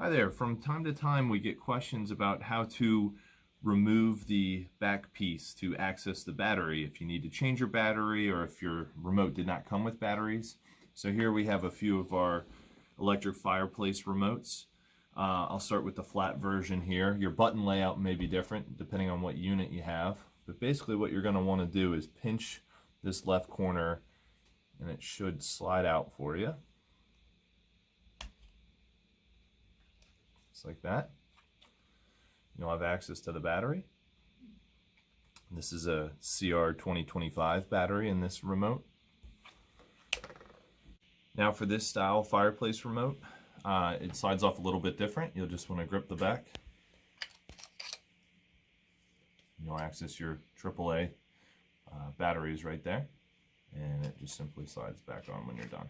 Hi there. From time to time we get questions about how to remove the back piece to access the battery if you need to change your battery or if your remote did not come with batteries. So here we have a few of our electric fireplace remotes. I'll start with the flat version here. Your button layout may be different depending on what unit you have, but basically what you're going to want to do is pinch this left corner and it should slide out for you. Just like that. You'll have access to the battery. This is a CR 2025 battery in this remote. Now for this style fireplace remote, it slides off a little bit different. You'll just want to grip the back. You'll access your AAA batteries right there, and it just simply slides back on when you're done.